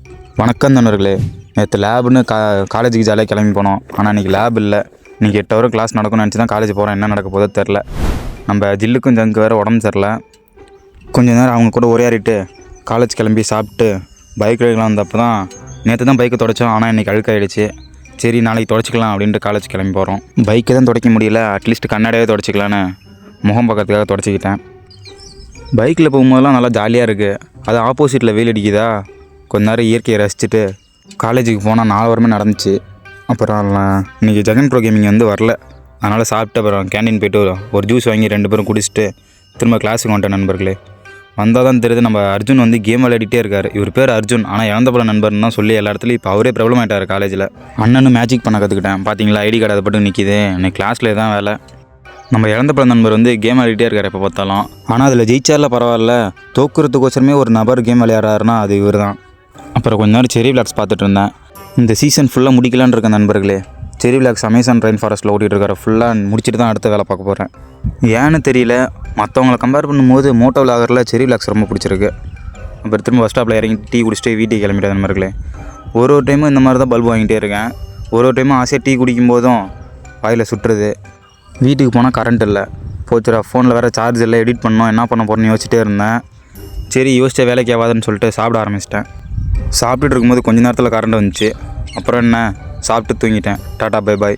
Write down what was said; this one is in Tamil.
வணக்கம் நண்பர்களே. நேற்று லேபுன்னு காலேஜுக்கு ஜாலியாக கிளம்பி போனோம். ஆனால் இன்றைக்கி லேப் இல்லை. இன்றைக்கி 8 ஹவர் கிளாஸ் நடக்கும்னு நினச்சி தான் காலேஜ் போகிறோம். என்ன நடக்க போதோ தெரில. நம்ம ஜில்லுக்கும் ஜங்கு வேறு உடம்பு சரியில்லை. கொஞ்சம் நேரம் அவங்க கூட உரையாடிட்டு காலேஜ் கிளம்பி சாப்பிட்டு பைக் ரைடெலாம் வந்தப்போ தான் நேற்று தான் பைக்கை துடைச்சோம். ஆனால் இன்றைக்கி அழுக்காயிடுச்சு. சரி நாளைக்கு துடைச்சிக்கலாம் அப்படின்ட்டு காலேஜ் கிளம்பி போகிறோம். பைக்கை தான் துடைக்க முடியல, அட்லீஸ்ட் கண்ணாடியாவே துடைச்சிக்கலான்னு முகம் பக்கத்துக்காக துடைச்சிக்கிட்டேன். பைக்கில் போகும்போதெல்லாம் நல்லா ஜாலியாக இருக்குது. அது ஆப்போசிட்டில் வெயில் அடிக்குதா, கொஞ்ச நேரம் இயற்கையை ரசிச்சுட்டு காலேஜுக்கு போனால் 4 வாரமே நடந்துச்சு. அப்புறம் இன்றைக்கி ஜெகன் ப்ரோ கேமிங் வந்து வரல. அதனால் சாப்பிட்டு அப்புறம் கேண்டீன் போய்ட்டு ஒரு ஜூஸ் வாங்கி 2 பேரும் குடிச்சிட்டு திரும்ப கிளாஸுக்கு வந்துட்டேன். நண்பர்களே, வந்தால் தான் தெரியுது நம்ம அர்ஜுன் வந்து கேம் விளையாடிட்டே இருக்கார். இவர் பேர் அர்ஜுன், ஆனால் இழந்த போல நண்பர்னு தான் சொல்லி எல்லா இடத்துலையும் இப்போ அவரே பிரபலம் ஆகிட்டார் காலேஜில். அண்ணனும் மேஜிக் பண்ண கற்றுக்கிட்டேன். பார்த்தீங்களா, ஐடி கார்டு அதை பட்டு நிற்கிது. இன்னைக்கு கிளாஸில் தான் வேலை. நம்ம இழந்த போல நண்பர் வந்து கேம் விளையாடிட்டே இருக்கார் எப்போ பார்த்தாலும். ஆனால் அதில் ஜெயிச்சாரில் பரவாயில்ல, தோக்குறதுக்கோசரமே ஒரு நபர் கேம் விளையாடுறாருன்னா அது இவர் தான். அப்புறம் கொஞ்ச நேரம் செரி விளாக்ஸ் பார்த்துட்டு இருந்தேன். இந்த சீசன் ஃபுல்லாக முடிக்கலான்னு இருக்கேன் நண்பர்களே. செரி விளாக்ஸ் அமேசான் ரெயின் ஃபாரஸ்ட்டில் ஓட்டிகிட்டு இருக்காரு. ஃபுல்லாக முடிச்சுட்டு தான் அடுத்த வேலை பார்க்க போகிறேன். ஏன்னு தெரியல, மற்றவங்களை கம்பேர் பண்ணும்போது மோட்டோ விளாகரில் செரி விளாக்ஸ் ரொம்ப பிடிச்சிருக்கு. அப்புறம் திரும்ப பஸ் ஸ்டாப்பில் இறங்கி டீ குடிச்சிட்டு வீட்டுக்கு கிளம்பிட்டேன் நண்பர்களே. ஒரு டைமும் இந்த மாதிரி தான் பல்பு வாங்கிட்டே இருக்கேன். ஒரு டைமும் ஆசையாக டீ குடிக்கும் போதும் வாயில் சுட்டுறது. வீட்டுக்கு போனால் கரண்ட் இல்லை. போச்சுரா, ஃபோனில் வேறு சார்ஜ் இல்லை, எடிட் பண்ணோம், என்ன பண்ண போகிறேன்னு யோசிச்சிட்டே இருந்தேன். சரி யோசிச்சா வேலைக்கு ஆகாதுன்னு சொல்லிட்டு சாப்பிட ஆரம்பிச்சிட்டேன். சாப்பிட்டுட்டு இருக்கும்போது கொஞ்ச நேரத்தில் கரண்ட் வந்துச்சு. அப்புறம் என்ன, சாப்பிட்டு தூங்கிட்டேன். Tata bye bye.